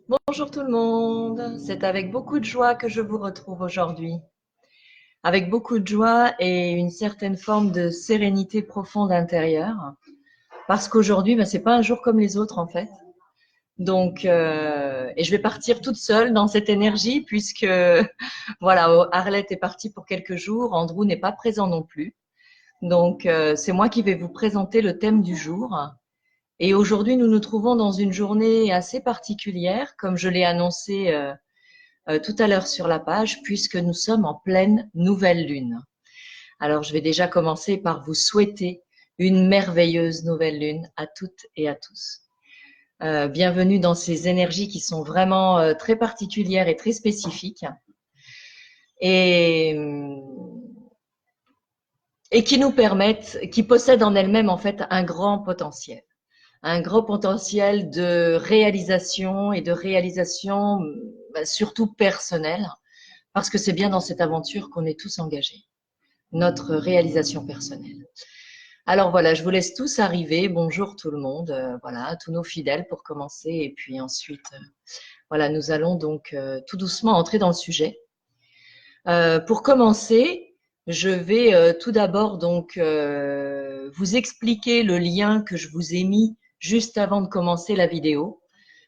Bonjour tout le monde, c'est avec beaucoup de joie que je vous retrouve aujourd'hui. Avec beaucoup de joie et une certaine forme de sérénité profonde intérieure. Parce qu'aujourd'hui, c'est pas un jour comme les autres en fait. Donc, et je vais partir toute seule dans cette énergie puisque, voilà, Arlette est partie pour quelques jours, Andrew n'est pas présent non plus. Donc, c'est moi qui vais vous présenter le thème du jour. Et aujourd'hui, nous nous trouvons dans une journée assez particulière, comme je l'ai annoncé tout à l'heure sur la page, puisque nous sommes en pleine nouvelle lune. Alors, je vais déjà commencer par vous souhaiter une merveilleuse nouvelle lune à toutes et à tous. Bienvenue dans ces énergies qui sont vraiment très particulières et très spécifiques et, et qui nous permettent, qui possèdent en elles-mêmes en fait un grand potentiel de réalisation et de réalisation surtout personnelle, parce que c'est bien dans cette aventure qu'on est tous engagés, notre réalisation personnelle. Alors voilà, je vous laisse tous arriver. Bonjour tout le monde, voilà, tous nos fidèles pour commencer, et puis ensuite, voilà, nous allons donc tout doucement entrer dans le sujet. Pour commencer, je vais tout d'abord donc vous expliquer le lien que je vous ai mis juste avant de commencer la vidéo.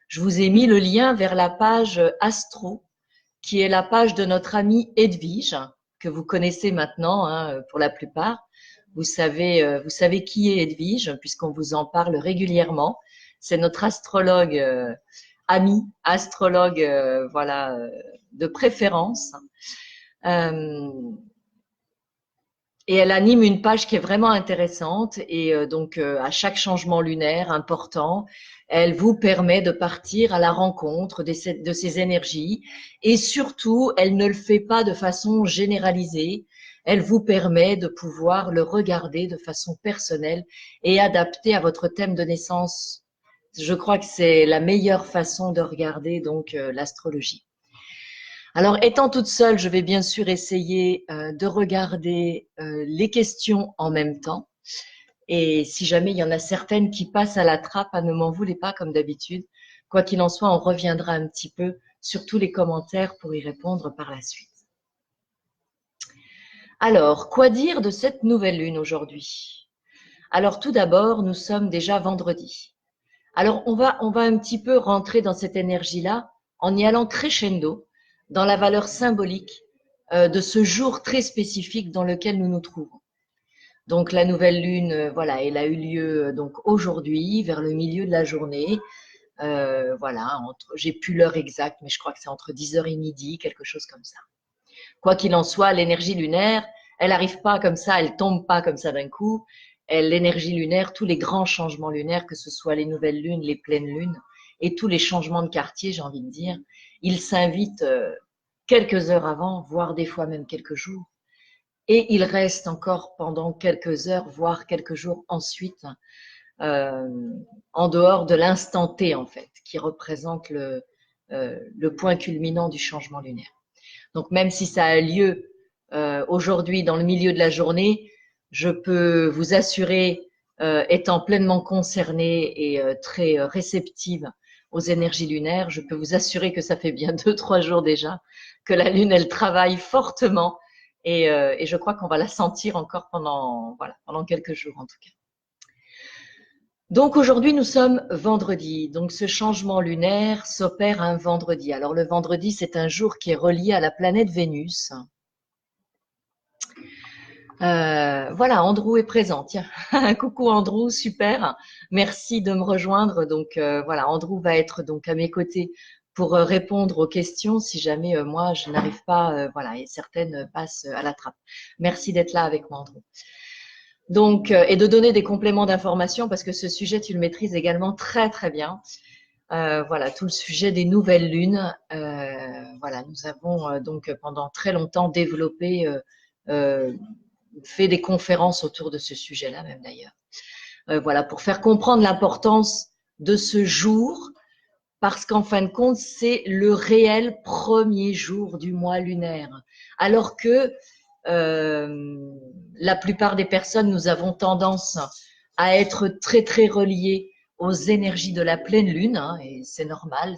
Je vous ai mis le lien vers la page Astro, qui est la page de notre amie Edwige, que vous connaissez maintenant hein, pour la plupart. Vous savez qui est Edwige, puisqu'on vous en parle régulièrement. C'est notre astrologue amie, astrologue voilà, de préférence. Et elle anime une page qui est vraiment intéressante et donc à chaque changement lunaire important, elle vous permet de partir à la rencontre de ces énergies et surtout, elle ne le fait pas de façon généralisée. Elle vous permet de pouvoir le regarder de façon personnelle et adaptée à votre thème de naissance. Je crois que c'est la meilleure façon de regarder donc l'astrologie. Alors, étant toute seule, je vais bien sûr essayer de regarder les questions en même temps. Et si jamais il y en a certaines qui passent à la trappe, ne m'en voulez pas comme d'habitude. Quoi qu'il en soit, on reviendra un petit peu sur tous les commentaires pour y répondre par la suite. Alors, quoi dire de cette nouvelle lune aujourd'hui? Alors, tout d'abord, nous sommes déjà vendredi. Alors, on va un petit peu rentrer dans cette énergie-là en y allant crescendo dans la valeur symbolique de ce jour très spécifique dans lequel nous nous trouvons. Donc, la nouvelle lune, voilà, elle a eu lieu donc aujourd'hui, vers le milieu de la journée. Voilà, j'ai plus l'heure exacte, mais je crois que c'est entre 10h et midi, quelque chose comme ça. Quoi qu'il en soit, l'énergie lunaire, elle n'arrive pas comme ça, elle tombe pas comme ça d'un coup. L'énergie lunaire, tous les grands changements lunaires, que ce soit les nouvelles lunes, les pleines lunes, et tous les changements de quartier, j'ai envie de dire, ils s'invitent quelques heures avant, voire des fois même quelques jours. Et ils restent encore pendant quelques heures, voire quelques jours ensuite, euh, en dehors de l'instant T, en fait, qui représente le point culminant du changement lunaire. Donc, même si ça a lieu aujourd'hui dans le milieu de la journée, je peux vous assurer, étant pleinement concernée et très réceptive aux énergies lunaires, je peux vous assurer que ça fait bien 2-3 jours déjà que la Lune, elle travaille fortement et je crois qu'on va la sentir encore pendant quelques jours en tout cas. Donc aujourd'hui, nous sommes vendredi. Donc ce changement lunaire s'opère un vendredi. Alors le vendredi, c'est un jour qui est relié à la planète Vénus. Voilà, Andrew est présent. Tiens, coucou Andrew, super. Merci de me rejoindre. Donc voilà, Andrew va être donc à mes côtés pour répondre aux questions si jamais moi je n'arrive pas, voilà, et certaines passent à la trappe. Merci d'être là avec moi, Andrew. Donc, et de donner des compléments d'information parce que ce sujet, tu le maîtrises également très très bien. Voilà, tout le sujet des nouvelles lunes. Voilà, nous avons donc pendant très longtemps développé, fait des conférences autour de ce sujet-là même d'ailleurs. Voilà, pour faire comprendre l'importance de ce jour, parce qu'en fin de compte, c'est le réel premier jour du mois lunaire. Alors que la plupart des personnes, nous avons tendance à être très très reliés aux énergies de la pleine lune, hein, et c'est normal,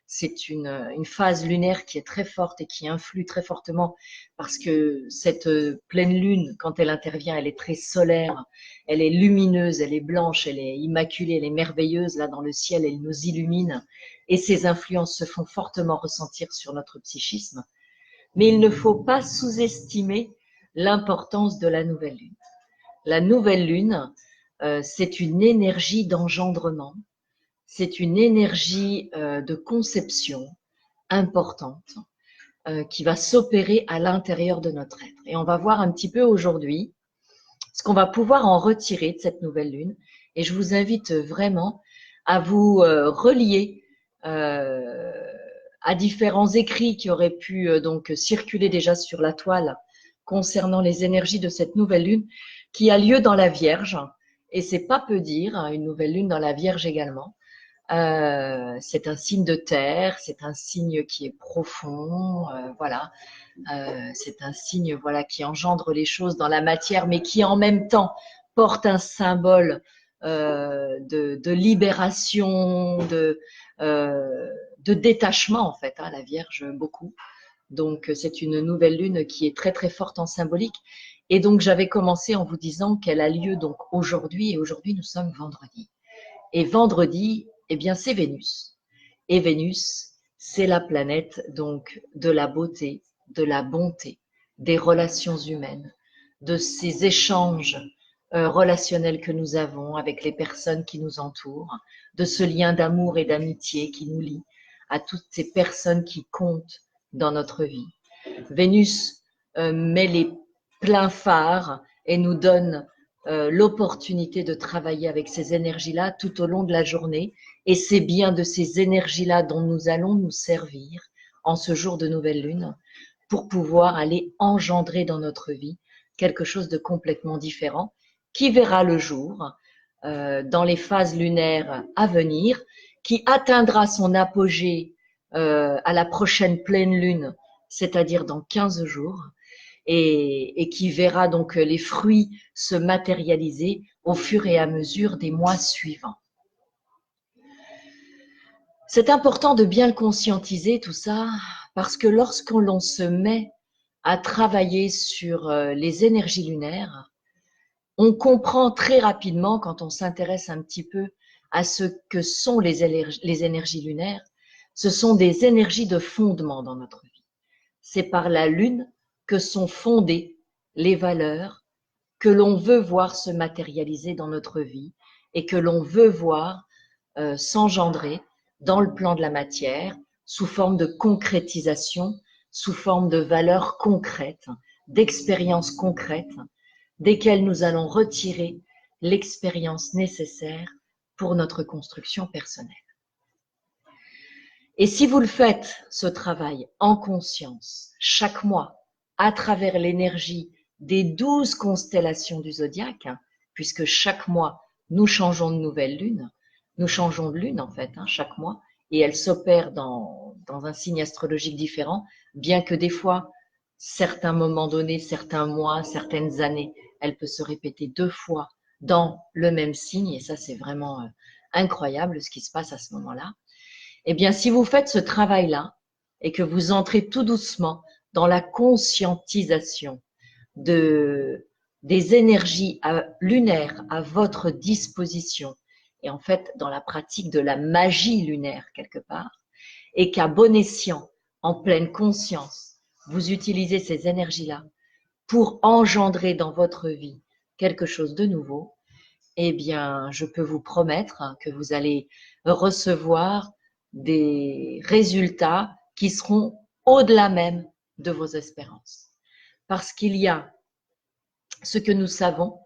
c'est une phase lunaire qui est très forte et qui influe très fortement parce que cette pleine lune, quand elle intervient, elle est très solaire, elle est lumineuse, elle est blanche, elle est immaculée, elle est merveilleuse, là dans le ciel, elle nous illumine et ses influences se font fortement ressentir sur notre psychisme. Mais il ne faut pas sous-estimer l'importance de la nouvelle lune. La nouvelle lune, c'est une énergie d'engendrement, c'est une énergie de conception importante qui va s'opérer à l'intérieur de notre être. Et on va voir un petit peu aujourd'hui ce qu'on va pouvoir en retirer de cette nouvelle lune. Et je vous invite vraiment à vous relier à différents écrits qui auraient pu donc circuler déjà sur la toile concernant les énergies de cette nouvelle lune qui a lieu dans la Vierge. Et c'est pas peu dire, hein, une nouvelle lune dans la Vierge également. C'est un signe de terre, c'est un signe qui est profond, voilà. C'est un signe voilà qui engendre les choses dans la matière, mais qui en même temps porte un symbole de libération, de détachement en fait. Hein, la Vierge beaucoup. Donc c'est une nouvelle lune qui est très très forte en symbolique. Et donc j'avais commencé en vous disant qu'elle a lieu donc aujourd'hui, et aujourd'hui nous sommes vendredi. Et vendredi, eh bien c'est Vénus. Et Vénus, c'est la planète donc de la beauté, de la bonté, des relations humaines, de ces échanges relationnels que nous avons avec les personnes qui nous entourent, de ce lien d'amour et d'amitié qui nous lie à toutes ces personnes qui comptent dans notre vie. Vénus met les pleins phares et nous donne l'opportunité de travailler avec ces énergies-là tout au long de la journée. Et c'est bien de ces énergies-là dont nous allons nous servir en ce jour de nouvelle lune pour pouvoir aller engendrer dans notre vie quelque chose de complètement différent qui verra le jour dans les phases lunaires à venir, qui atteindra son apogée à la prochaine pleine lune, c'est-à-dire dans 15 jours, et qui verra donc les fruits se matérialiser au fur et à mesure des mois suivants. C'est important de bien le conscientiser tout ça, parce que lorsque l'on se met à travailler sur les énergies lunaires, on comprend très rapidement, quand on s'intéresse un petit peu à ce que sont les énergies lunaires, ce sont des énergies de fondement dans notre vie. C'est par la lune que sont fondées les valeurs que l'on veut voir se matérialiser dans notre vie et que l'on veut voir s'engendrer dans le plan de la matière sous forme de concrétisation, sous forme de valeurs concrètes, d'expériences concrètes, desquelles nous allons retirer l'expérience nécessaire pour notre construction personnelle. Et si vous le faites, ce travail en conscience, chaque mois, à travers l'énergie des 12 constellations du zodiaque, puisque chaque mois, nous changeons de nouvelle lune, nous changeons de lune en fait, chaque mois, et elle s'opère dans un signe astrologique différent, bien que des fois, certains moments donnés, certains mois, certaines années, elle peut se répéter 2 fois dans le même signe, et ça c'est vraiment incroyable ce qui se passe à ce moment-là. Eh bien, si vous faites ce travail-là et que vous entrez tout doucement dans la conscientisation des énergies lunaires à votre disposition, et en fait dans la pratique de la magie lunaire quelque part, et qu'à bon escient, en pleine conscience, vous utilisez ces énergies-là pour engendrer dans votre vie quelque chose de nouveau, eh bien, je peux vous promettre que vous allez recevoir des résultats qui seront au-delà même de vos espérances. Parce qu'il y a ce que nous savons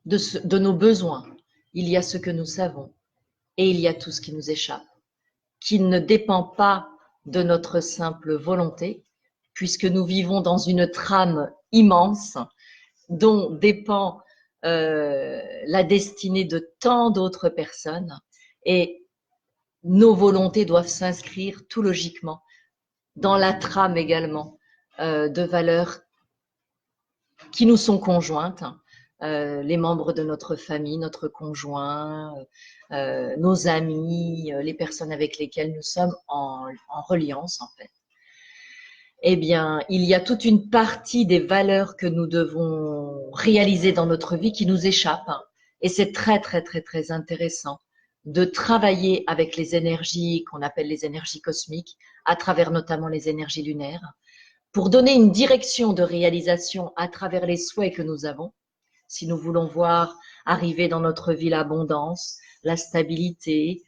de nos besoins, il y a ce que nous savons et il y a tout ce qui nous échappe, qui ne dépend pas de notre simple volonté, puisque nous vivons dans une trame immense dont dépend la destinée de tant d'autres personnes, et nos volontés doivent s'inscrire tout logiquement dans la trame également de valeurs qui nous sont conjointes, les membres de notre famille, notre conjoint, nos amis, les personnes avec lesquelles nous sommes en reliance en fait. Eh bien, il y a toute une partie des valeurs que nous devons réaliser dans notre vie qui nous échappent. Et c'est très, très, très, très intéressant de travailler avec les énergies qu'on appelle les énergies cosmiques, à travers notamment les énergies lunaires, pour donner une direction de réalisation à travers les souhaits que nous avons. Si nous voulons voir arriver dans notre vie l'abondance, la stabilité,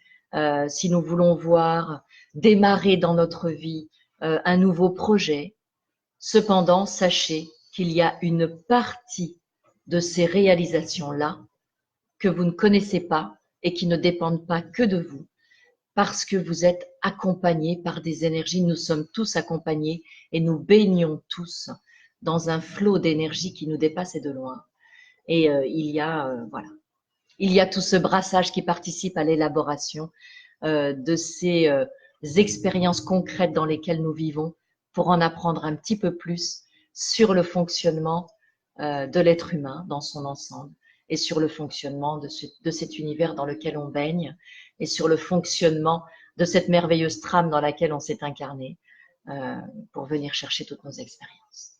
si nous voulons voir démarrer dans notre vie un nouveau projet. Cependant, sachez qu'il y a une partie de ces réalisations-là que vous ne connaissez pas et qui ne dépendent pas que de vous, parce que vous êtes accompagnés par des énergies. Nous sommes tous accompagnés et nous baignons tous dans un flot d'énergie qui nous dépasse et de loin. Et voilà, il y a tout ce brassage qui participe à l'élaboration de ces expériences concrètes dans lesquelles nous vivons, pour en apprendre un petit peu plus sur le fonctionnement de l'être humain dans son ensemble et sur le fonctionnement de cet univers dans lequel on baigne et sur le fonctionnement de cette merveilleuse trame dans laquelle on s'est incarné pour venir chercher toutes nos expériences.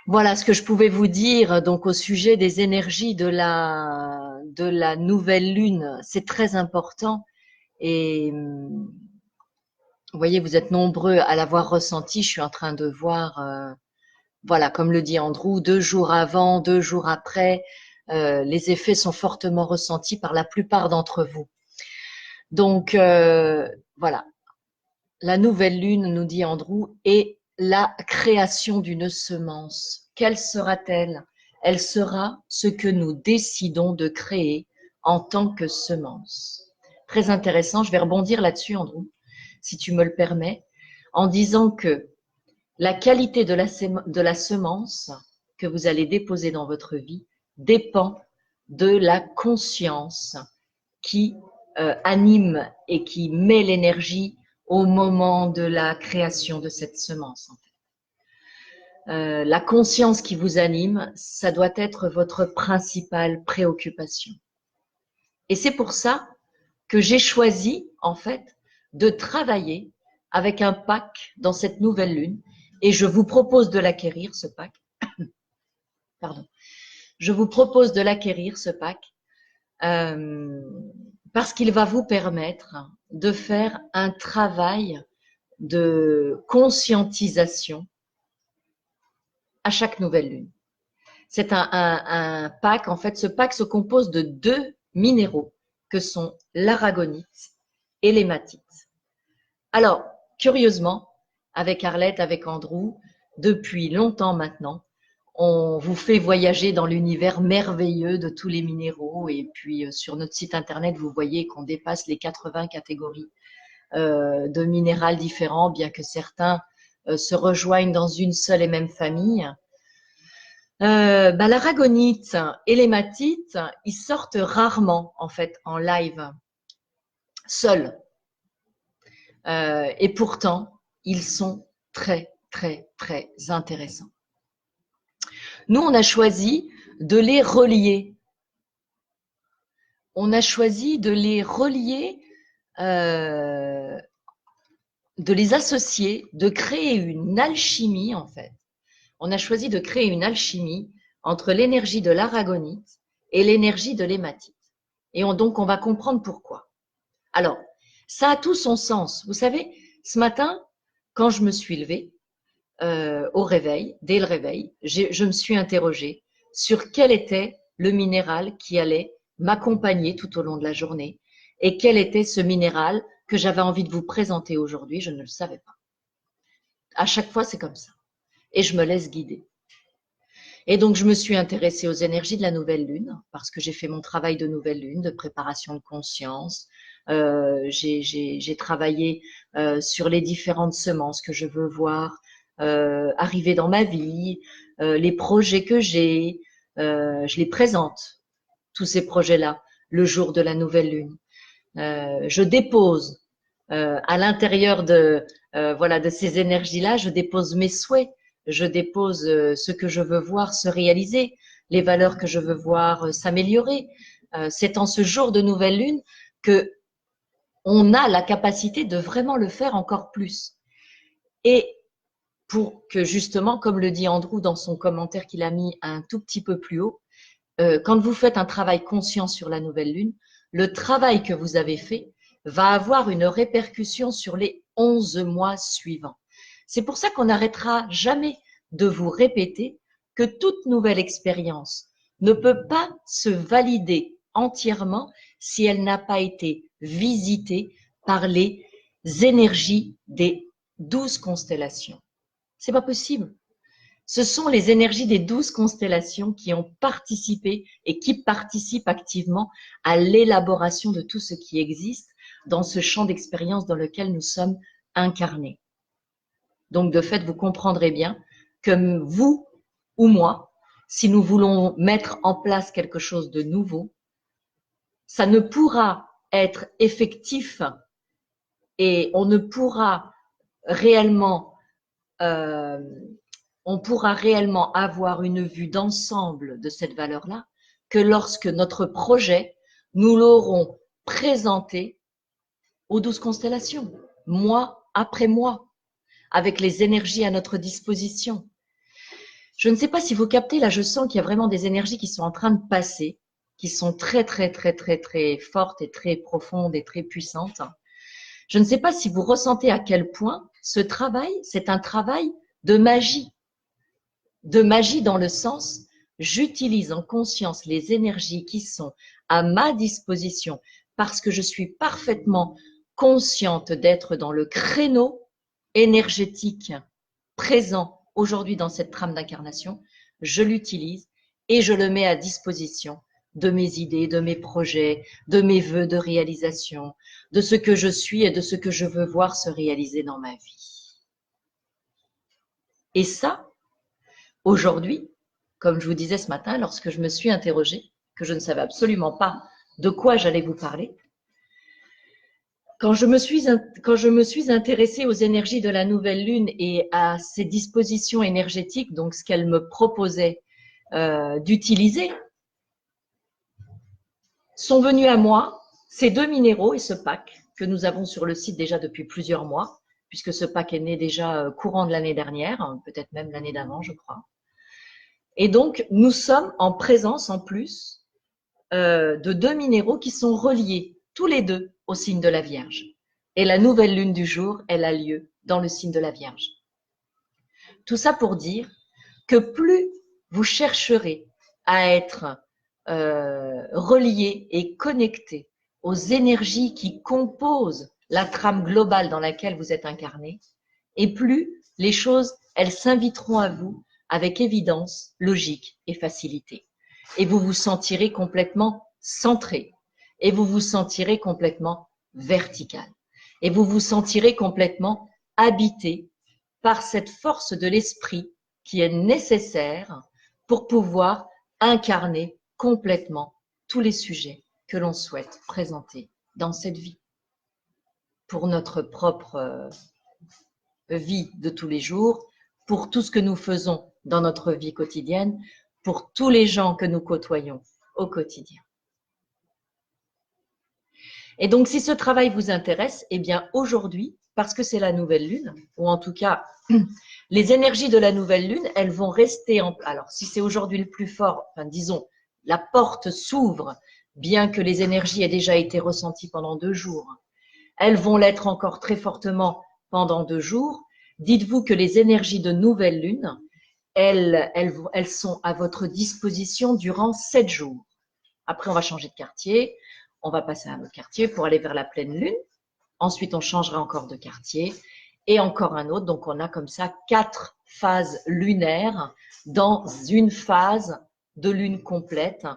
Voilà ce que je pouvais vous dire donc au sujet des énergies de la nouvelle lune. C'est très important et vous voyez, vous êtes nombreux à l'avoir ressenti. Je suis en train de voir, voilà, comme le dit Andrew, 2 jours avant, 2 jours après, les effets sont fortement ressentis par la plupart d'entre vous. Donc, voilà, la nouvelle lune, nous dit Andrew, est la création d'une semence. Quelle sera-t-elle? Elle sera ce que nous décidons de créer en tant que semence. Très intéressant, je vais rebondir là-dessus, Andrew, si tu me le permets, en disant que la qualité de la semence que vous allez déposer dans votre vie dépend de la conscience qui anime et qui met l'énergie au moment de la création de cette semence. En fait. La conscience qui vous anime, ça doit être votre principale préoccupation. Et c'est pour ça que j'ai choisi, en fait, de travailler avec un pack dans cette nouvelle lune. Et je vous propose de l'acquérir, ce pack. Pardon. Je vous propose de l'acquérir, ce pack, parce qu'il va vous permettre de faire un travail de conscientisation à chaque nouvelle lune. C'est un pack, en fait, ce pack se compose de 2 minéraux que sont l'aragonite et l'hématite. Alors, curieusement, avec Arlette, avec Andrew, depuis longtemps maintenant, on vous fait voyager dans l'univers merveilleux de tous les minéraux. Et puis, sur notre site internet, vous voyez qu'on dépasse les 80 catégories de minéraux différents, bien que certains se rejoignent dans une seule et même famille. L'aragonite et l'hématite, ils sortent rarement, en fait, en live, seuls. Et pourtant, ils sont très, très, très intéressants. Nous, on a choisi de les relier. On a choisi de les relier, de les associer, de créer une alchimie, en fait. On a choisi de créer une alchimie entre l'énergie de l'aragonite et l'énergie de l'hématite. Et donc, on va comprendre pourquoi. Alors, ça a tout son sens. Vous savez, ce matin, quand je me suis levée, au réveil, dès le réveil, je me suis interrogée sur quel était le minéral qui allait m'accompagner tout au long de la journée et quel était ce minéral que j'avais envie de vous présenter aujourd'hui. Je ne le savais pas. À chaque fois, c'est comme ça. Et je me laisse guider. Et donc, je me suis intéressée aux énergies de la nouvelle lune parce que j'ai fait mon travail de nouvelle lune, de préparation de conscience. J'ai travaillé sur les différentes semences que je veux voir arriver dans ma vie, les projets que j'ai. Je les présente, tous ces projets-là, le jour de la nouvelle lune. Je dépose à l'intérieur de ces énergies-là, je dépose mes souhaits. Je dépose ce que je veux voir se réaliser, les valeurs que je veux voir s'améliorer. C'est en ce jour de nouvelle lune que on a la capacité de vraiment le faire encore plus. Et pour que justement, comme le dit Andrew dans son commentaire qu'il a mis un tout petit peu plus haut, quand vous faites un travail conscient sur la nouvelle lune, le travail que vous avez fait va avoir une répercussion sur les 11 mois suivants. C'est pour ça qu'on n'arrêtera jamais de vous répéter que toute nouvelle expérience ne peut pas se valider entièrement si elle n'a pas été visitée par les énergies des 12 constellations. C'est pas possible. Ce sont les énergies des 12 constellations qui ont participé et qui participent activement à l'élaboration de tout ce qui existe dans ce champ d'expérience dans lequel nous sommes incarnés. Donc, de fait, vous comprendrez bien que vous ou moi, si nous voulons mettre en place quelque chose de nouveau, ça ne pourra être effectif et on ne pourra réellement avoir une vue d'ensemble de cette valeur-là que lorsque notre projet, nous l'aurons présenté aux 12 constellations, mois après mois, avec les énergies à notre disposition. Je ne sais pas si vous captez, là je sens qu'il y a vraiment des énergies qui sont en train de passer, qui sont très fortes et très profondes et très puissantes. Je ne sais pas si vous ressentez à quel point ce travail, c'est un travail de magie. De magie dans le sens, j'utilise en conscience les énergies qui sont à ma disposition parce que je suis parfaitement consciente d'être dans le créneau énergétique présent aujourd'hui dans cette trame d'incarnation. Je l'utilise et je le mets à disposition de mes idées, de mes projets, de mes vœux de réalisation, de ce que je suis et de ce que je veux voir se réaliser dans ma vie. Et ça, aujourd'hui, comme je vous disais ce matin, lorsque je me suis interrogée, que je ne savais absolument pas de quoi j'allais vous parler, quand je me suis intéressée aux énergies de la nouvelle lune et à ses dispositions énergétiques, donc ce qu'elle me proposait d'utiliser, sont venus à moi ces 2 minéraux et ce pack que nous avons sur le site déjà depuis plusieurs mois, puisque ce pack est né déjà courant de l'année dernière, peut-être même l'année d'avant, je crois. Et donc, nous sommes en présence, en plus, de 2 minéraux qui sont reliés, tous les deux, au signe de la Vierge. Et la nouvelle lune du jour, elle a lieu dans le signe de la Vierge. Tout ça pour dire que plus vous chercherez à être relié et connecté aux énergies qui composent la trame globale dans laquelle vous êtes incarné, et plus les choses, elles s'inviteront à vous avec évidence, logique et facilité. Et vous vous sentirez complètement centré. Et vous vous sentirez complètement vertical. Et vous vous sentirez complètement habité par cette force de l'esprit qui est nécessaire pour pouvoir incarner complètement tous les sujets que l'on souhaite présenter dans cette vie. Pour notre propre vie de tous les jours, pour tout ce que nous faisons dans notre vie quotidienne, pour tous les gens que nous côtoyons au quotidien. Et donc, si ce travail vous intéresse, eh bien aujourd'hui, parce que c'est la nouvelle lune, ou en tout cas, les énergies de la nouvelle lune, elles vont rester en... Alors, si c'est aujourd'hui le plus fort, enfin, disons, la porte s'ouvre, bien que les énergies aient déjà été ressenties pendant 2 jours. Elles vont l'être encore très fortement pendant 2 jours. Dites-vous que les énergies de nouvelle lune, elles sont à votre disposition durant 7 jours. Après, on va changer de quartier. On va passer à un autre quartier pour aller vers la pleine lune. Ensuite, on changera encore de quartier et encore un autre. Donc, on a comme ça 4 phases lunaires dans une phase de lune complète,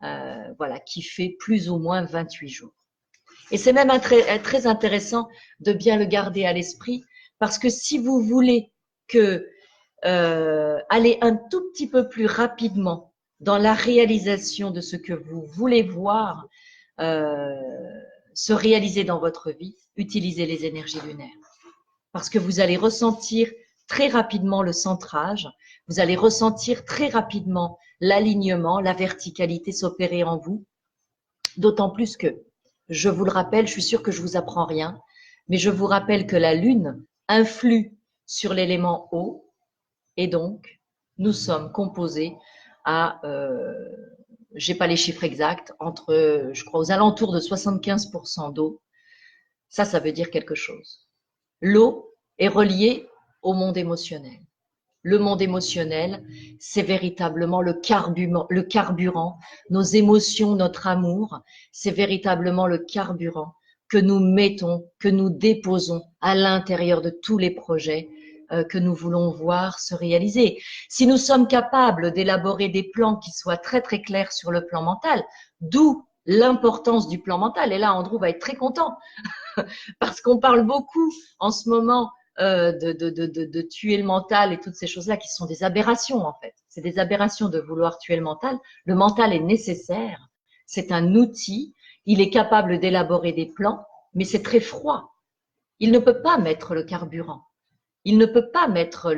voilà, qui fait plus ou moins 28 jours. Et c'est même très intéressant de bien le garder à l'esprit parce que si vous voulez aller un tout petit peu plus rapidement dans la réalisation de ce que vous voulez voir se réaliser dans votre vie, utilisez les énergies lunaires. Parce que vous allez ressentir très rapidement le centrage, vous allez ressentir très rapidement l'alignement, la verticalité s'opérer en vous. D'autant plus que, je vous le rappelle, je suis sûre que je vous apprends rien, mais je vous rappelle que la Lune influe sur l'élément eau, et donc nous sommes composés à, j'ai pas les chiffres exacts, entre, je crois, aux alentours de 75% d'eau. Ça veut dire quelque chose. L'eau est reliée au monde émotionnel. Le monde émotionnel, c'est véritablement le carburant, nos émotions, notre amour, c'est véritablement le carburant que nous mettons, que nous déposons à l'intérieur de tous les projets que nous voulons voir se réaliser. Si nous sommes capables d'élaborer des plans qui soient très très clairs sur le plan mental, d'où l'importance du plan mental, et là Andrew va être très content, parce qu'on parle beaucoup en ce moment de tuer le mental et toutes ces choses-là qui sont des aberrations en fait. C'est des aberrations de vouloir tuer le mental. Le mental est nécessaire, c'est un outil, il est capable d'élaborer des plans, mais c'est très froid. Il ne peut pas mettre le carburant, il ne peut pas mettre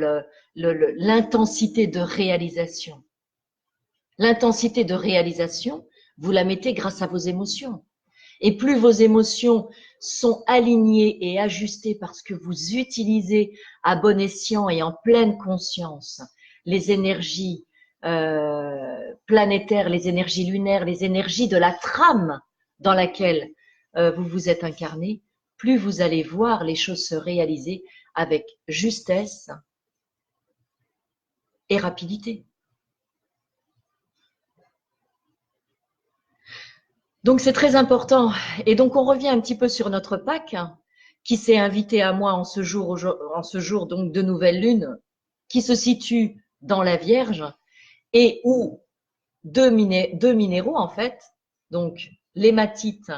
l'intensité de réalisation. L'intensité de réalisation, vous la mettez grâce à vos émotions. Et plus vos émotions sont alignées et ajustées parce que vous utilisez à bon escient et en pleine conscience les énergies planétaires, les énergies lunaires, les énergies de la trame dans laquelle vous vous êtes incarné, plus vous allez voir les choses se réaliser avec justesse et rapidité. Donc c'est très important. Et donc on revient un petit peu sur notre Pâques qui s'est invité à moi en ce jour donc de nouvelle lune, qui se situe dans la Vierge et où deux minéraux en fait, donc l'hématite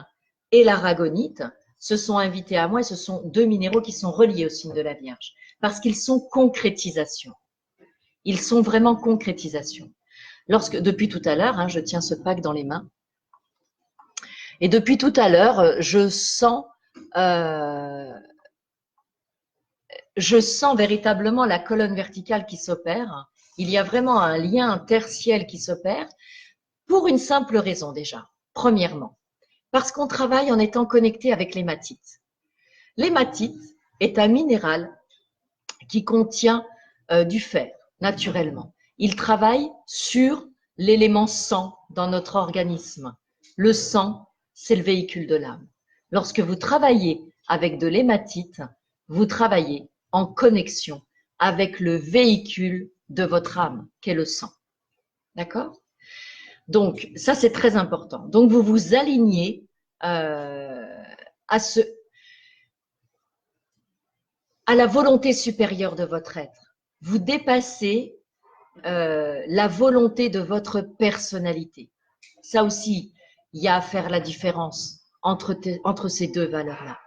et l'aragonite, se sont invités à moi et ce sont deux minéraux qui sont reliés au signe de la Vierge parce qu'ils sont concrétisation. Ils sont vraiment concrétisation. Depuis tout à l'heure, je tiens ce Pâques dans les mains. Et depuis tout à l'heure, je sens véritablement la colonne verticale qui s'opère. Il y a vraiment un lien interciel qui s'opère pour une simple raison déjà. Premièrement, parce qu'on travaille en étant connecté avec l'hématite. L'hématite est un minéral qui contient du fer, naturellement. Il travaille sur l'élément sang dans notre organisme. Le sang, c'est le véhicule de l'âme. Lorsque vous travaillez avec de l'hématite, vous travaillez en connexion avec le véhicule de votre âme, qu'est le sang. D'accord? Donc, ça, c'est très important. Donc, vous vous alignez à la volonté supérieure de votre être. Vous dépassez la volonté de votre personnalité. Ça aussi, il y a à faire la différence entre ces deux valeurs-là.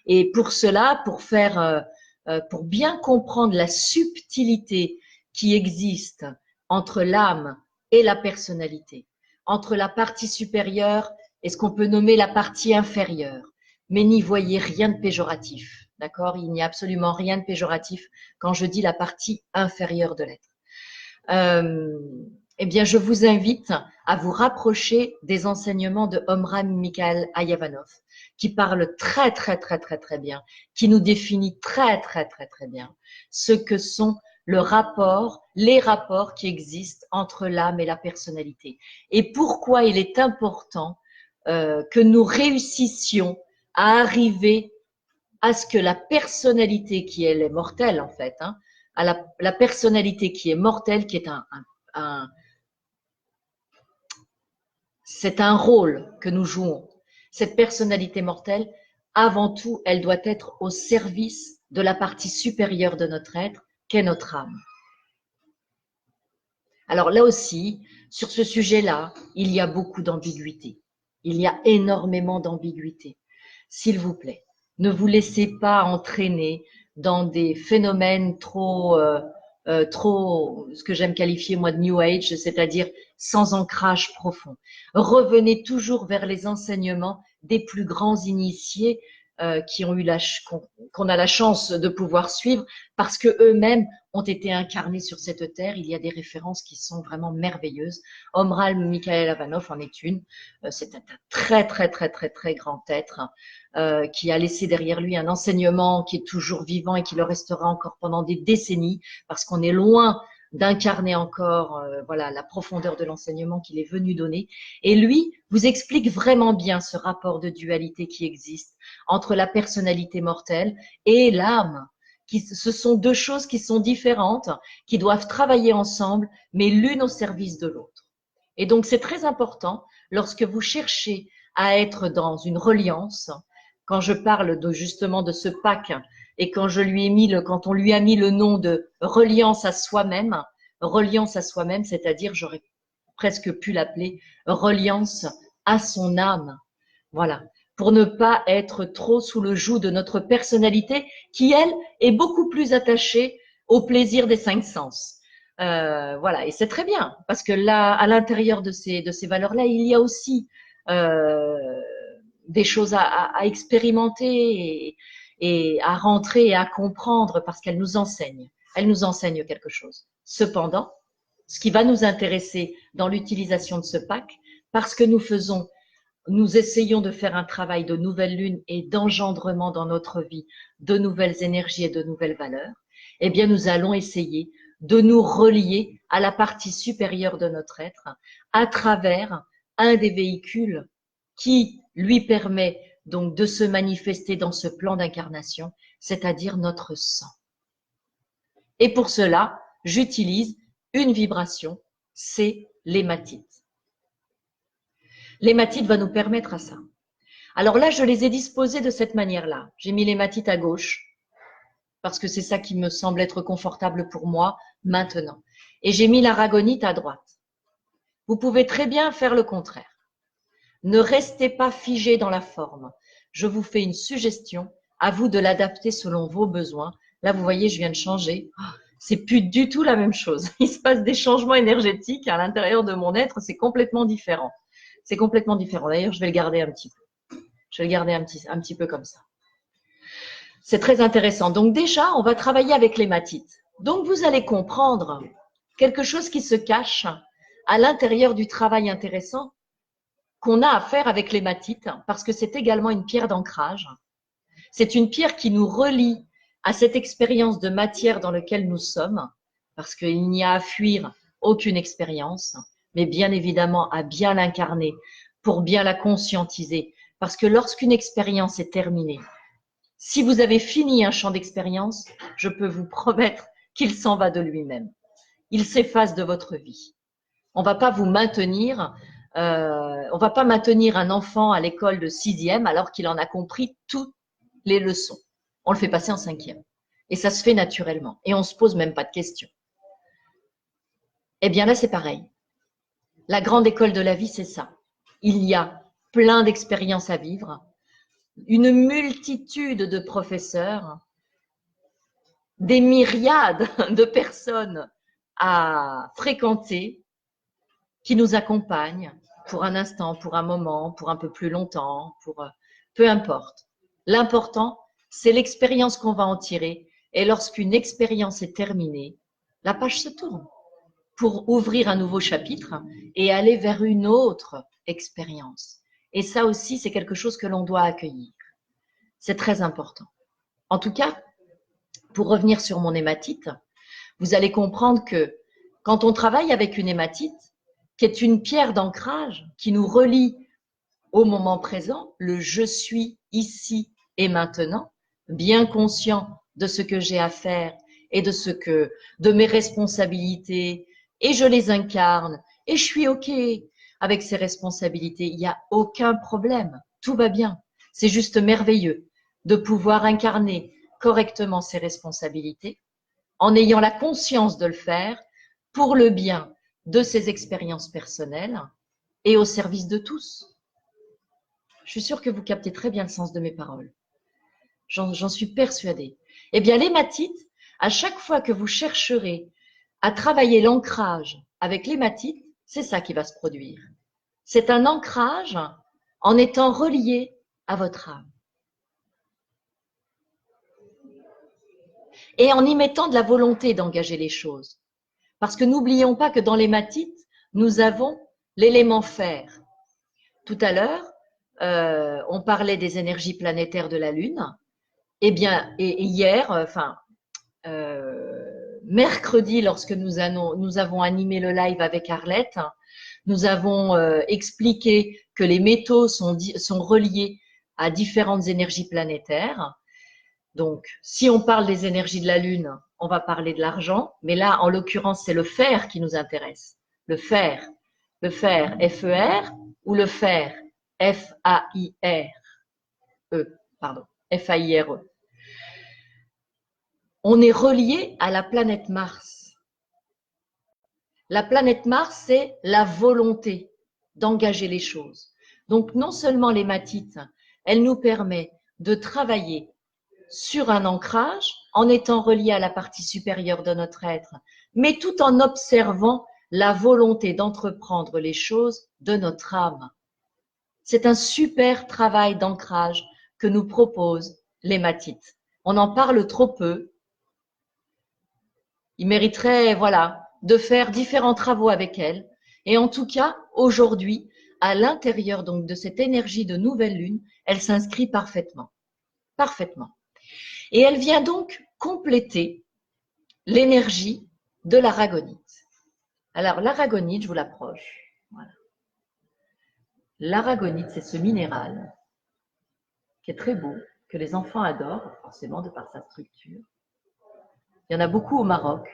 Et pour cela, pour bien comprendre la subtilité qui existe entre l'âme et la personnalité, entre la partie supérieure et ce qu'on peut nommer la partie inférieure, mais n'y voyez rien de péjoratif, d'accord? Il n'y a absolument rien de péjoratif quand je dis la partie inférieure de l'être. Eh bien, je vous invite à vous rapprocher des enseignements de Omraam Mikhaël Ayavanov, qui parle très, très, très, très, très bien, qui nous définit très, très, très, très bien ce que sont les rapports qui existent entre l'âme et la personnalité. Et pourquoi il est important que nous réussissions à arriver à ce que la personnalité qui elle est mortelle en fait, à la personnalité qui est mortelle, qui est c'est un rôle que nous jouons. Cette personnalité mortelle, avant tout, elle doit être au service de la partie supérieure de notre être, qu'est notre âme. Alors là aussi, sur ce sujet-là, il y a beaucoup d'ambiguïté. Il y a énormément d'ambiguïté. S'il vous plaît, ne vous laissez pas entraîner dans des phénomènes trop, ce que j'aime qualifier moi de New Age, c'est-à-dire sans ancrage profond. Revenez toujours vers les enseignements des plus grands initiés qui ont eu qu'on a la chance de pouvoir suivre parce que eux-mêmes ont été incarnés sur cette terre. Il y a des références qui sont vraiment merveilleuses. Omral Mikhaël Avanov en est une. C'est un très, très, très, très, très grand être qui a laissé derrière lui un enseignement qui est toujours vivant et qui le restera encore pendant des décennies parce qu'on est loin d'incarner encore voilà la profondeur de l'enseignement qu'il est venu donner. Et lui vous explique vraiment bien ce rapport de dualité qui existe entre la personnalité mortelle et l'âme. Ce sont deux choses qui sont différentes, qui doivent travailler ensemble, mais l'une au service de l'autre. Et donc c'est très important lorsque vous cherchez à être dans une reliance. Quand je parle justement de ce Pâques et quand on lui a mis le nom de reliance à soi-même, c'est-à-dire j'aurais presque pu l'appeler reliance à son âme. Voilà, pour ne pas être trop sous le joug de notre personnalité qui, elle, est beaucoup plus attachée au plaisir des cinq sens. Voilà, et c'est très bien parce que là, à l'intérieur de ces valeurs-là, il y a aussi des choses à expérimenter et à rentrer et à comprendre parce qu'elle nous enseigne. Elle nous enseigne quelque chose. Cependant, ce qui va nous intéresser dans l'utilisation de ce pack, parce que nous essayons de faire un travail de nouvelle lune et d'engendrement dans notre vie de nouvelles énergies et de nouvelles valeurs, eh bien, nous allons essayer de nous relier à la partie supérieure de notre être à travers un des véhicules qui lui permet donc de se manifester dans ce plan d'incarnation, c'est-à-dire notre sang. Et pour cela, j'utilise une vibration, c'est l'hématite. L'hématite va nous permettre à ça. Alors là, je les ai disposés de cette manière-là. J'ai mis l'hématite à gauche, parce que c'est ça qui me semble être confortable pour moi maintenant. Et j'ai mis l'aragonite à droite. Vous pouvez très bien faire le contraire. Ne restez pas figé dans la forme. Je vous fais une suggestion, à vous de l'adapter selon vos besoins. Là, vous voyez, je viens de changer. C'est plus du tout la même chose. Il se passe des changements énergétiques à l'intérieur de mon être, c'est complètement différent. C'est complètement différent. D'ailleurs, je vais le garder un petit peu. Je vais le garder un petit peu comme ça. C'est très intéressant. Donc déjà, on va travailler avec l'hématite. Donc vous allez comprendre quelque chose qui se cache à l'intérieur du travail intéressant qu'on a à faire avec l'hématite, parce que c'est également une pierre d'ancrage. C'est une pierre qui nous relie à cette expérience de matière dans laquelle nous sommes, parce qu'il n'y a à fuir aucune expérience, mais bien évidemment à bien l'incarner pour bien la conscientiser. Parce que lorsqu'une expérience est terminée, si vous avez fini un champ d'expérience, je peux vous promettre qu'il s'en va de lui-même. Il s'efface de votre vie. On va pas vous maintenir, on va pas maintenir un enfant à l'école de 6e alors qu'il en a compris toutes les leçons. On le fait passer en 5e. Et ça se fait naturellement. Et on se pose même pas de questions. Eh bien là, c'est pareil. La grande école de la vie, c'est ça. Il y a plein d'expériences à vivre, une multitude de professeurs, des myriades de personnes à fréquenter qui nous accompagnent pour un instant, pour un moment, pour un peu plus longtemps, pour peu importe. L'important, c'est l'expérience qu'on va en tirer. Et lorsqu'une expérience est terminée, la page se tourne pour ouvrir un nouveau chapitre et aller vers une autre expérience. Et ça aussi, c'est quelque chose que l'on doit accueillir. C'est très important. En tout cas, pour revenir sur mon hématite, vous allez comprendre que quand on travaille avec une hématite, qui est une pierre d'ancrage qui nous relie au moment présent, le je suis ici et maintenant, bien conscient de ce que j'ai à faire et de mes responsabilités, et je les incarne, et je suis OK avec ces responsabilités. Il n'y a aucun problème, tout va bien. C'est juste merveilleux de pouvoir incarner correctement ces responsabilités en ayant la conscience de le faire pour le bien de ses expériences personnelles et au service de tous. Je suis sûre que vous captez très bien le sens de mes paroles. J'en suis persuadée. Eh bien, l'hématite, à chaque fois que vous chercherez à travailler l'ancrage avec l'hématite, c'est ça qui va se produire. C'est un ancrage en étant relié à votre âme. Et en y mettant de la volonté d'engager les choses. Parce que n'oublions pas que dans l'hématite, nous avons l'élément fer. Tout à l'heure, on parlait des énergies planétaires de la Lune. Eh bien, et hier, mercredi, lorsque nous avons animé le live avec Arlette, nous avons expliqué que les métaux sont reliés à différentes énergies planétaires. Donc, si on parle des énergies de la Lune, on va parler de l'argent, mais là, en l'occurrence, c'est le fer qui nous intéresse. Le fer, F-E-R, ou le fer, F-A-I-R-E, pardon, F-A-I-R-E. On est relié à la planète Mars. La planète Mars, c'est la volonté d'engager les choses. Donc, non seulement l'hématite, elle nous permet de travailler sur un ancrage en étant relié à la partie supérieure de notre être, mais tout en observant la volonté d'entreprendre les choses de notre âme. C'est un super travail d'ancrage que nous propose l'hématite. On en parle trop peu. Il mériterait, voilà, de faire différents travaux avec elle. Et en tout cas, aujourd'hui, à l'intérieur donc de cette énergie de nouvelle lune, elle s'inscrit parfaitement. Parfaitement. Et elle vient donc compléter l'énergie de l'aragonite. Alors, l'aragonite, je vous l'approche. Voilà. L'aragonite, c'est ce minéral qui est très beau, que les enfants adorent, forcément de par sa structure. Il y en a beaucoup au Maroc,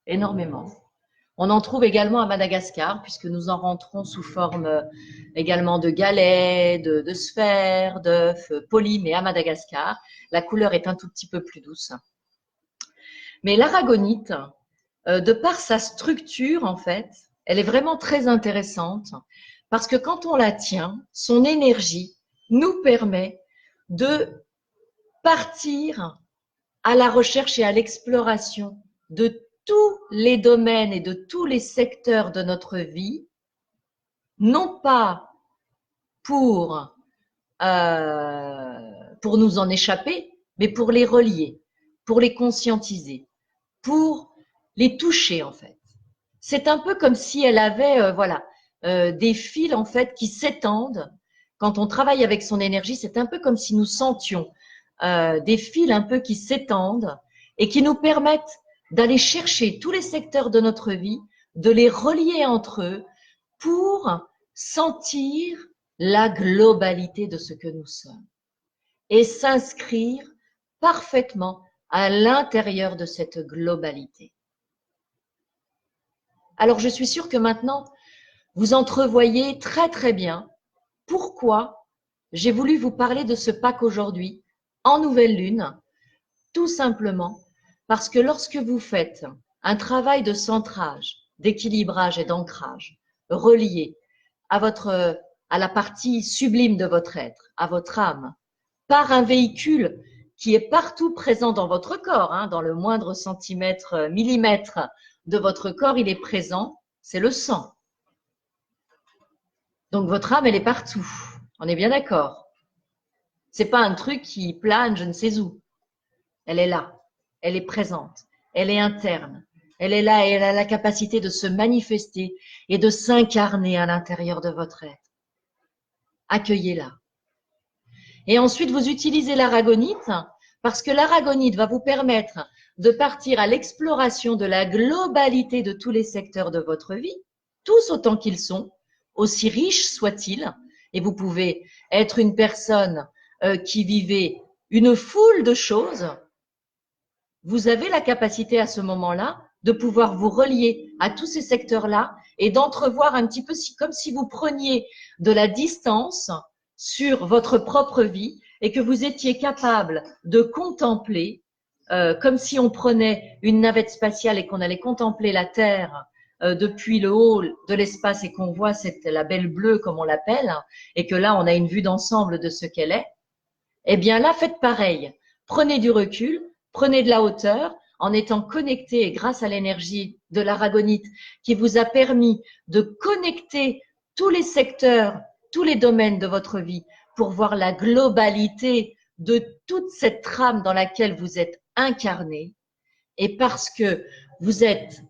énormément. On en trouve également à Madagascar, puisque nous en rentrons sous forme également de galets, de sphères, d'œufs polis, mais à Madagascar. La couleur est un tout petit peu plus douce. Mais l'aragonite, de par sa structure, en fait, elle est vraiment très intéressante, parce que quand on la tient, son énergie nous permet de partir à la recherche et à l'exploration de tous les domaines et de tous les secteurs de notre vie, non pas pour nous en échapper, mais pour les relier, pour les conscientiser, pour les toucher en fait. C'est un peu comme si elle avait des fils en fait qui s'étendent. Quand on travaille avec son énergie, c'est un peu comme si nous sentions des fils un peu qui s'étendent et qui nous permettent d'aller chercher tous les secteurs de notre vie, de les relier entre eux pour sentir la globalité de ce que nous sommes et s'inscrire parfaitement à l'intérieur de cette globalité. Alors, je suis sûre que maintenant, vous entrevoyez très très bien pourquoi j'ai voulu vous parler de ce pack aujourd'hui en nouvelle lune, tout simplement parce que lorsque vous faites un travail de centrage, d'équilibrage et d'ancrage relié à la partie sublime de votre être, à votre âme, par un véhicule qui est partout présent dans votre corps, hein, dans le moindre centimètre, millimètre de votre corps, il est présent, c'est le sang. Donc votre âme, elle est partout. On est bien d'accord. C'est pas un truc qui plane je ne sais où. Elle est là, elle est présente, elle est interne, elle est là et elle a la capacité de se manifester et de s'incarner à l'intérieur de votre être. Accueillez-la. Et ensuite, vous utilisez l'aragonite parce que l'aragonite va vous permettre de partir à l'exploration de la globalité de tous les secteurs de votre vie, tous autant qu'ils sont, aussi riches soient-ils. Et vous pouvez être une personne qui vivait une foule de choses. Vous avez la capacité à ce moment-là de pouvoir vous relier à tous ces secteurs-là et d'entrevoir un petit peu comme si vous preniez de la distance sur votre propre vie et que vous étiez capable de contempler, comme si on prenait une navette spatiale et qu'on allait contempler la Terre depuis le haut de l'espace et qu'on voit la belle bleue comme on l'appelle, et que là on a une vue d'ensemble de ce qu'elle est. Eh bien là, faites pareil. Prenez du recul, prenez de la hauteur en étant connecté grâce à l'énergie de l'aragonite qui vous a permis de connecter tous les secteurs, tous les domaines de votre vie pour voir la globalité de toute cette trame dans laquelle vous êtes incarné, et parce que vous êtes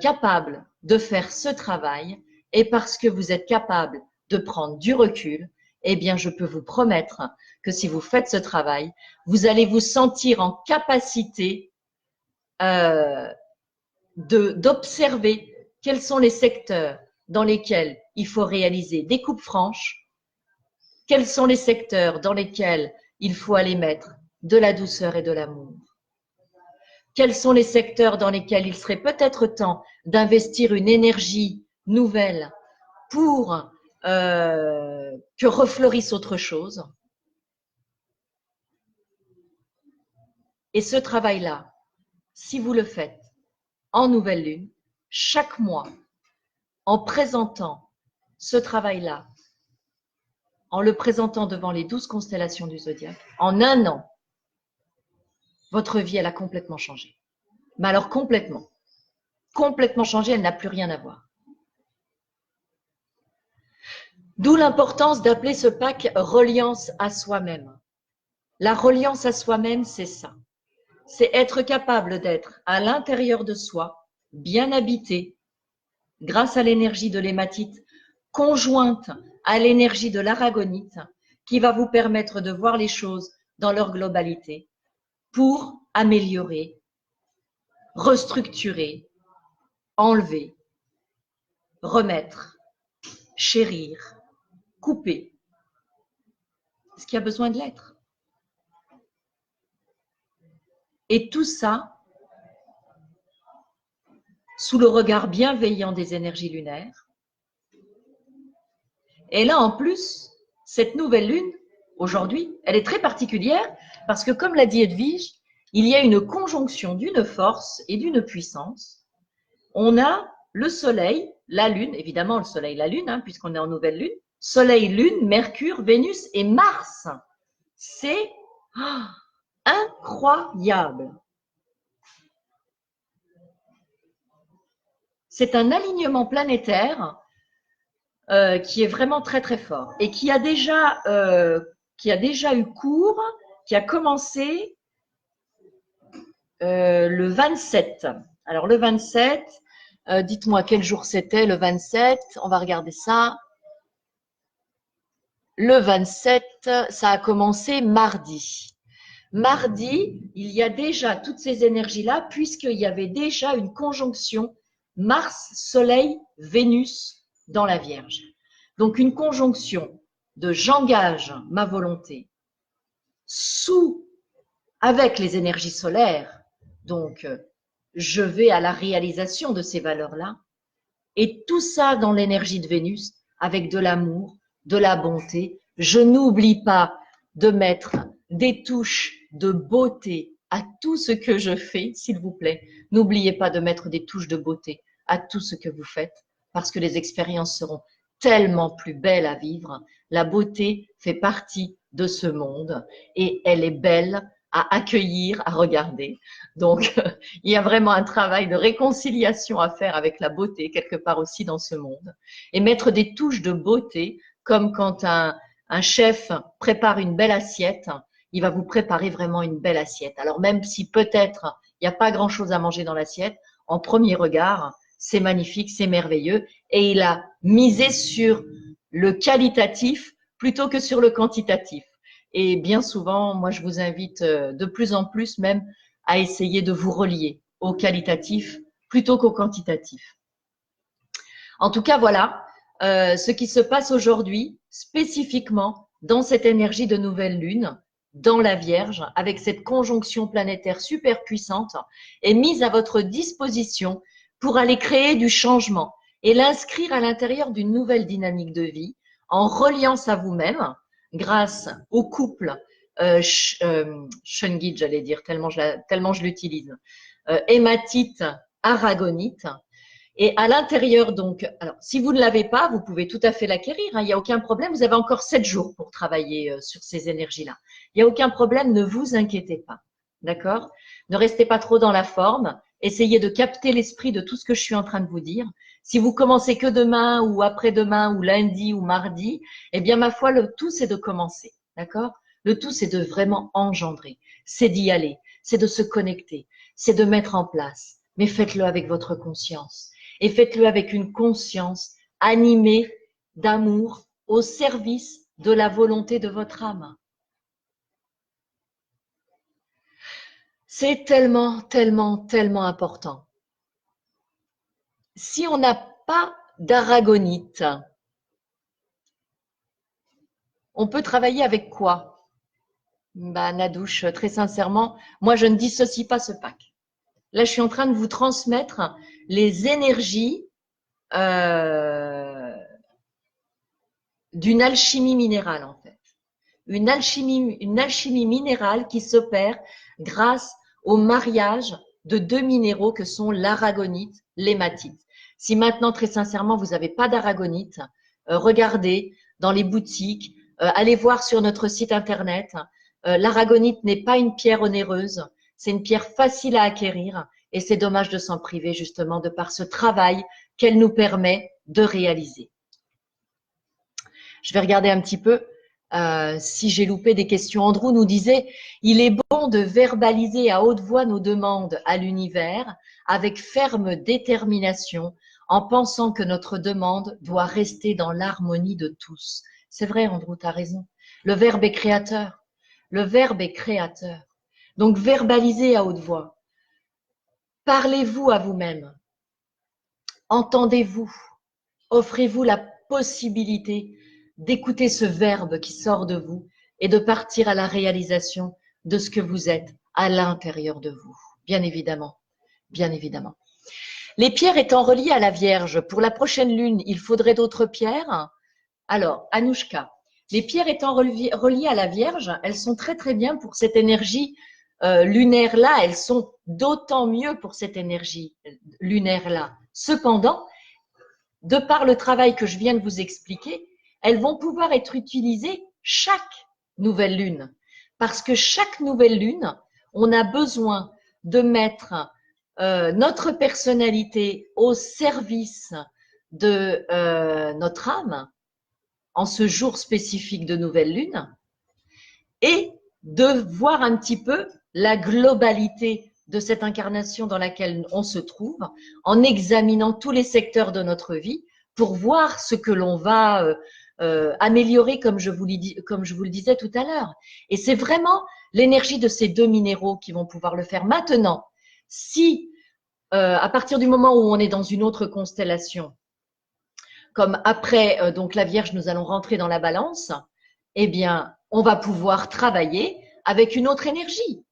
capable de faire ce travail, et parce que vous êtes capable de prendre du recul, eh bien, je peux vous promettre que si vous faites ce travail, vous allez vous sentir en capacité d'observer quels sont les secteurs dans lesquels il faut réaliser des coupes franches, quels sont les secteurs dans lesquels il faut aller mettre de la douceur et de l'amour, quels sont les secteurs dans lesquels il serait peut-être temps d'investir une énergie nouvelle pour que refleurisse autre chose. Et ce travail-là, si vous le faites en nouvelle lune, chaque mois, en présentant ce travail-là, en le présentant devant les 12 constellations du zodiaque, en un an, votre vie, elle a complètement changé. Mais alors complètement changé, elle n'a plus rien à voir. D'où l'importance d'appeler ce pack reliance à soi-même. La reliance à soi-même, c'est ça. C'est être capable d'être à l'intérieur de soi, bien habité, grâce à l'énergie de l'hématite, conjointe à l'énergie de l'aragonite, qui va vous permettre de voir les choses dans leur globalité pour améliorer, restructurer, enlever, remettre, chérir, couper ce qui a besoin de l'être. Et tout ça sous le regard bienveillant des énergies lunaires. Et là, en plus, cette nouvelle lune, aujourd'hui, elle est très particulière parce que, comme l'a dit Edwige, il y a une conjonction d'une force et d'une puissance. On a le soleil, la lune, évidemment le soleil, la lune, puisqu'on est en nouvelle lune, soleil, lune, Mercure, Vénus et Mars. C'est incroyable. C'est un alignement planétaire qui est vraiment très très fort et qui a déjà eu cours, qui a commencé le 27. Alors le 27, dites-moi quel jour c'était le 27, on va regarder ça. Le 27, ça a commencé mardi. Mardi, il y a déjà toutes ces énergies-là puisqu'il y avait déjà une conjonction Mars, Soleil, Vénus dans la Vierge. Donc une conjonction de j'engage ma volonté avec les énergies solaires, donc je vais à la réalisation de ces valeurs-là, et tout ça dans l'énergie de Vénus avec de l'amour, de la bonté. Je n'oublie pas de mettre des touches de beauté à tout ce que je fais, s'il vous plaît. N'oubliez pas de mettre des touches de beauté à tout ce que vous faites, parce que les expériences seront tellement plus belles à vivre. La beauté fait partie de ce monde et elle est belle à accueillir, à regarder. Donc, il y a vraiment un travail de réconciliation à faire avec la beauté, quelque part aussi dans ce monde. Et mettre des touches de beauté, comme quand un chef prépare une belle assiette, il va vous préparer vraiment une belle assiette. Alors même si peut-être il n'y a pas grand-chose à manger dans l'assiette, en premier regard, c'est magnifique, c'est merveilleux. Et il a misé sur le qualitatif plutôt que sur le quantitatif. Et bien souvent, moi, je vous invite de plus en plus même à essayer de vous relier au qualitatif plutôt qu'au quantitatif. En tout cas, voilà ce qui se passe aujourd'hui spécifiquement dans cette énergie de nouvelle lune, dans la Vierge, avec cette conjonction planétaire super puissante, est mise à votre disposition pour aller créer du changement et l'inscrire à l'intérieur d'une nouvelle dynamique de vie en reliant à vous-même grâce au couple Shungite, j'allais dire, tellement je l'utilise, hématite, aragonite. Et à l'intérieur, donc, alors, si vous ne l'avez pas, vous pouvez tout à fait l'acquérir, il n'y a aucun problème. Vous avez encore 7 jours pour travailler sur ces énergies-là. Il n'y a aucun problème, ne vous inquiétez pas. D'accord? Ne restez pas trop dans la forme. Essayez de capter l'esprit de tout ce que je suis en train de vous dire. Si vous commencez que demain ou après-demain ou lundi ou mardi, eh bien, ma foi, le tout, c'est de commencer. D'accord? Le tout, c'est de vraiment engendrer, c'est d'y aller, c'est de se connecter, c'est de mettre en place. Mais faites-le avec votre conscience. Et faites-le avec une conscience animée d'amour au service de la volonté de votre âme. C'est tellement, tellement, tellement important. Si on n'a pas d'aragonite, on peut travailler avec quoi? Bah, Nadouche, très sincèrement, moi, je ne dissocie pas ce pack. Là, je suis en train de vous transmettre les énergies d'une alchimie minérale, en fait. Une alchimie minérale qui s'opère grâce au mariage de deux minéraux que sont l'aragonite, l'hématite. Si maintenant, très sincèrement, vous n'avez pas d'aragonite, regardez dans les boutiques, allez voir sur notre site internet. L'aragonite n'est pas une pierre onéreuse, c'est une pierre facile à acquérir et c'est dommage de s'en priver justement de par ce travail qu'elle nous permet de réaliser. Je vais regarder un petit peu si j'ai loupé des questions. Andrew nous disait, il est bon de verbaliser à haute voix nos demandes à l'univers avec ferme détermination en pensant que notre demande doit rester dans l'harmonie de tous. C'est vrai, Andrew, tu as raison. Le verbe est créateur. Le verbe est créateur. Donc, verbalisez à haute voix. Parlez-vous à vous-même. Entendez-vous. Offrez-vous la possibilité d'écouter ce verbe qui sort de vous et de partir à la réalisation de ce que vous êtes à l'intérieur de vous. Bien évidemment, bien évidemment. Les pierres étant reliées à la Vierge, pour la prochaine lune, il faudrait d'autres pierres. Alors, Anouchka, les pierres étant reliées à la Vierge, elles sont très très bien pour cette énergie lunaire-là. Elles sont d'autant mieux pour cette énergie lunaire-là. Cependant, de par le travail que je viens de vous expliquer, elles vont pouvoir être utilisées chaque nouvelle lune. Parce que chaque nouvelle lune, on a besoin de mettre notre personnalité au service de notre âme en ce jour spécifique de nouvelle lune et de voir un petit peu la globalité de cette incarnation dans laquelle on se trouve, en examinant tous les secteurs de notre vie pour voir ce que l'on va améliorer, comme je vous le disais tout à l'heure. Et c'est vraiment l'énergie de ces deux minéraux qui vont pouvoir le faire. Maintenant, si à partir du moment où on est dans une autre constellation, comme après donc la Vierge, nous allons rentrer dans la Balance, eh bien, on va pouvoir travailler avec une autre énergie.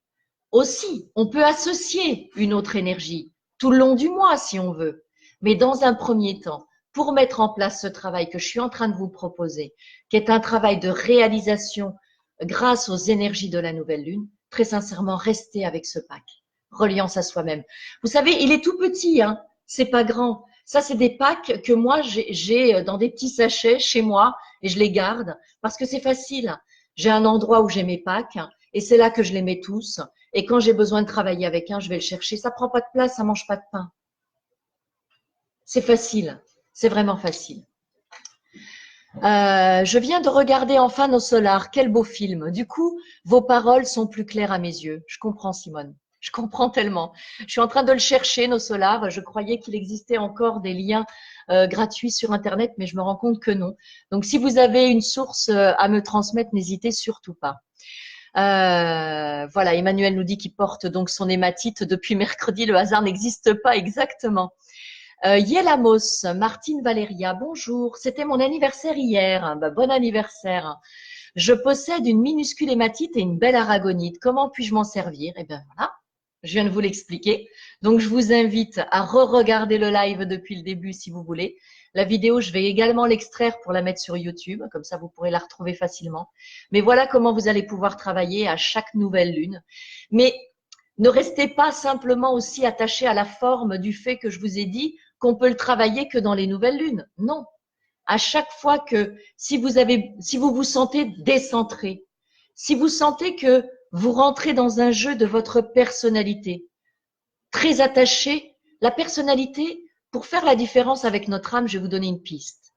Aussi, on peut associer une autre énergie tout le long du mois si on veut. Mais dans un premier temps, pour mettre en place ce travail que je suis en train de vous proposer, qui est un travail de réalisation grâce aux énergies de la nouvelle lune, très sincèrement, restez avec ce pack, reliance à soi-même. Vous savez, il est tout petit, hein, c'est pas grand. Ça, c'est des packs que moi, j'ai dans des petits sachets chez moi et je les garde parce que c'est facile. J'ai un endroit où j'ai mes packs et c'est là que je les mets tous. Et quand j'ai besoin de travailler avec un, je vais le chercher. Ça prend pas de place, ça mange pas de pain. C'est facile, c'est vraiment facile. Je viens de regarder enfin Nos Solars. Quel beau film. Du coup, vos paroles sont plus claires à mes yeux. Je comprends, Simone. Je comprends tellement. Je suis en train de le chercher, Nos Solars. Je croyais qu'il existait encore des liens gratuits sur Internet, mais je me rends compte que non. Donc, si vous avez une source à me transmettre, n'hésitez surtout pas. Voilà, Emmanuel nous dit qu'il porte donc son hématite depuis mercredi. Le hasard n'existe pas exactement. Yelamos, Martine Valéria, bonjour. C'était mon anniversaire hier. Bah, bon anniversaire. Je possède une minuscule hématite et une belle aragonite. Comment puis-je m'en servir? Eh bien voilà, je viens de vous l'expliquer. Donc je vous invite à re-regarder le live depuis le début si vous voulez. La vidéo, je vais également l'extraire pour la mettre sur YouTube, comme ça vous pourrez la retrouver facilement. Mais voilà comment vous allez pouvoir travailler à chaque nouvelle lune. Mais ne restez pas simplement aussi attaché à la forme du fait que je vous ai dit qu'on peut le travailler que dans les nouvelles lunes. Non. À chaque fois que, si vous vous sentez décentré, si vous sentez que vous rentrez dans un jeu de votre personnalité, très attaché, la personnalité, pour faire la différence avec notre âme, je vais vous donner une piste.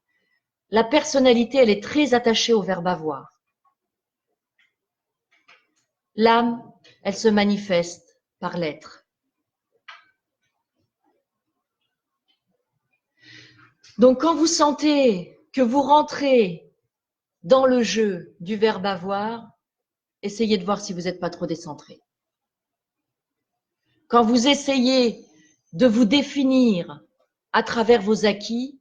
La personnalité, elle est très attachée au verbe avoir. L'âme, elle se manifeste par l'être. Donc quand vous sentez que vous rentrez dans le jeu du verbe avoir, essayez de voir si vous n'êtes pas trop décentré. Quand vous essayez de vous définir à travers vos acquis,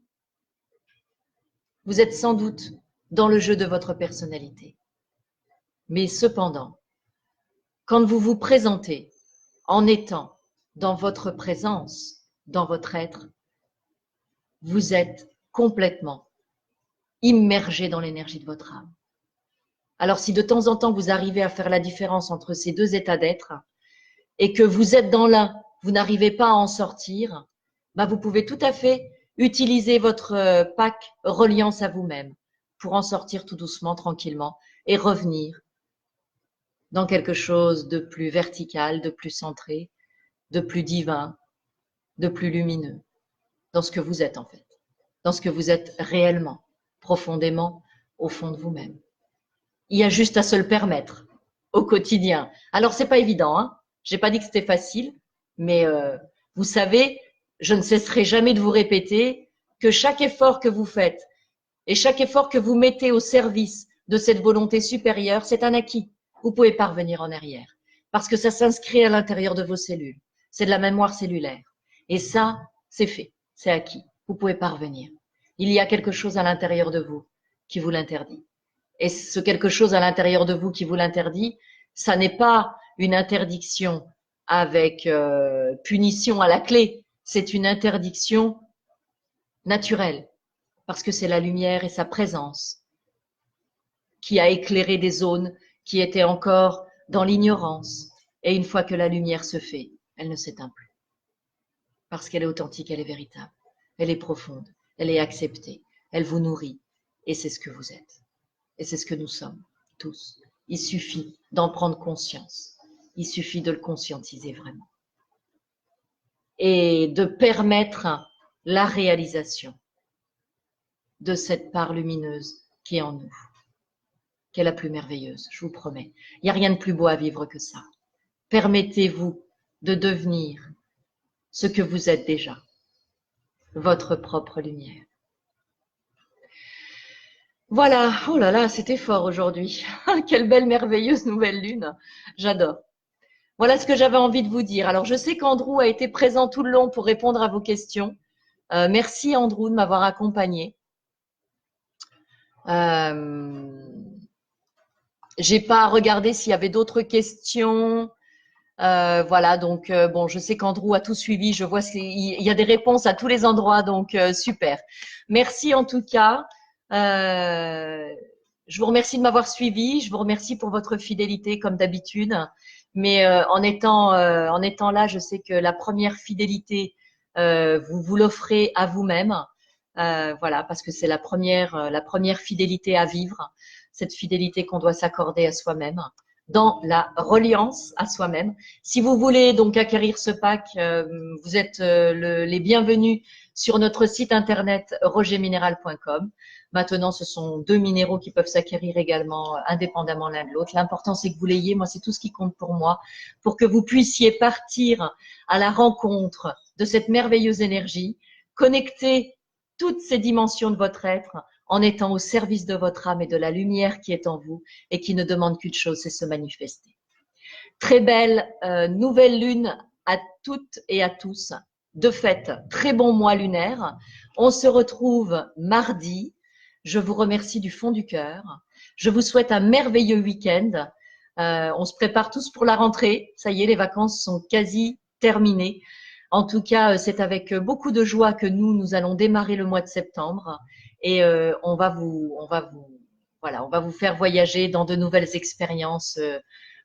vous êtes sans doute dans le jeu de votre personnalité. Mais cependant, quand vous vous présentez en étant dans votre présence, dans votre être, vous êtes complètement immergé dans l'énergie de votre âme. Alors si de temps en temps vous arrivez à faire la différence entre ces deux états d'être et que vous êtes dans l'un, vous n'arrivez pas à en sortir, bah vous pouvez tout à fait utiliser votre pack reliance à vous-même pour en sortir tout doucement, tranquillement et revenir dans quelque chose de plus vertical, de plus centré, de plus divin, de plus lumineux, dans ce que vous êtes en fait, dans ce que vous êtes réellement, profondément au fond de vous-même. Il y a juste à se le permettre au quotidien. Alors c'est pas évident, hein. J'ai pas dit que c'était facile, mais vous savez, je ne cesserai jamais de vous répéter que chaque effort que vous faites et chaque effort que vous mettez au service de cette volonté supérieure, c'est un acquis. Vous pouvez pas revenir en arrière parce que ça s'inscrit à l'intérieur de vos cellules. C'est de la mémoire cellulaire. Et ça, c'est fait, c'est acquis. Vous pouvez pas revenir. Il y a quelque chose à l'intérieur de vous qui vous l'interdit. Et ce quelque chose à l'intérieur de vous qui vous l'interdit, ça n'est pas une interdiction avec punition à la clé, c'est une interdiction naturelle, parce que c'est la lumière et sa présence qui a éclairé des zones qui étaient encore dans l'ignorance. Et une fois que la lumière se fait, elle ne s'éteint plus, parce qu'elle est authentique, elle est véritable, elle est profonde, elle est acceptée, elle vous nourrit, et c'est ce que vous êtes. Et c'est ce que nous sommes, tous. Il suffit d'en prendre conscience. Il suffit de le conscientiser vraiment. Et de permettre la réalisation de cette part lumineuse qui est en nous, qui est la plus merveilleuse, je vous promets. Il n'y a rien de plus beau à vivre que ça. Permettez-vous de devenir ce que vous êtes déjà, votre propre lumière. Voilà, oh là là, c'était fort aujourd'hui. Quelle belle, merveilleuse nouvelle lune. J'adore. Voilà ce que j'avais envie de vous dire. Alors, je sais qu'Andrew a été présent tout le long pour répondre à vos questions. Merci Andrew de m'avoir accompagné. J'ai pas regardé s'il y avait d'autres questions. Voilà, donc bon, je sais qu'Andrew a tout suivi. Je vois il y a des réponses à tous les endroits, donc super. Merci en tout cas. Je vous remercie de m'avoir suivi. Je vous remercie pour votre fidélité comme d'habitude. Mais en étant là, je sais que la première fidélité, vous l'offrez à vous-même. Voilà, parce que c'est la première fidélité à vivre, cette fidélité qu'on doit s'accorder à soi-même, dans la reliance à soi-même. Si vous voulez donc acquérir ce pack, vous êtes les bienvenus sur notre site internet rogerminéral.com. Maintenant, ce sont 2 minéraux qui peuvent s'acquérir également indépendamment l'un de l'autre. L'important, c'est que vous l'ayez. Moi, c'est tout ce qui compte pour moi, pour que vous puissiez partir à la rencontre de cette merveilleuse énergie, connecter toutes ces dimensions de votre être en étant au service de votre âme et de la lumière qui est en vous et qui ne demande qu'une chose, c'est se manifester. Très belle nouvelle lune à toutes et à tous. De fait, très bon mois lunaire. On se retrouve mardi. Je vous remercie du fond du cœur. Je vous souhaite un merveilleux week-end. On se prépare tous pour la rentrée. Ça y est, les vacances sont quasi terminées. En tout cas, c'est avec beaucoup de joie que nous allons démarrer le mois de septembre et on va vous faire voyager dans de nouvelles expériences.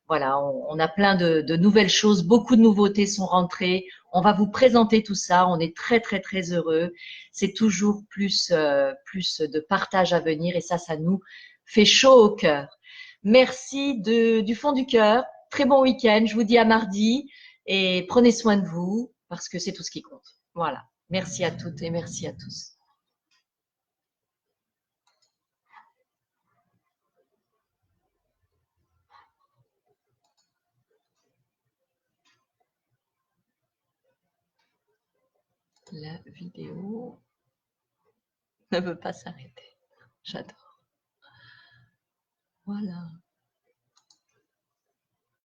Voilà, on a plein de nouvelles choses, beaucoup de nouveautés sont rentrées. On va vous présenter tout ça. On est très très très heureux. C'est toujours plus de partage à venir et ça nous fait chaud au cœur. Merci du fond du cœur. Très bon week-end. Je vous dis à mardi et prenez soin de vous parce que c'est tout ce qui compte. Voilà. Merci à toutes et merci à tous. La vidéo ne veut pas s'arrêter. J'adore. Voilà.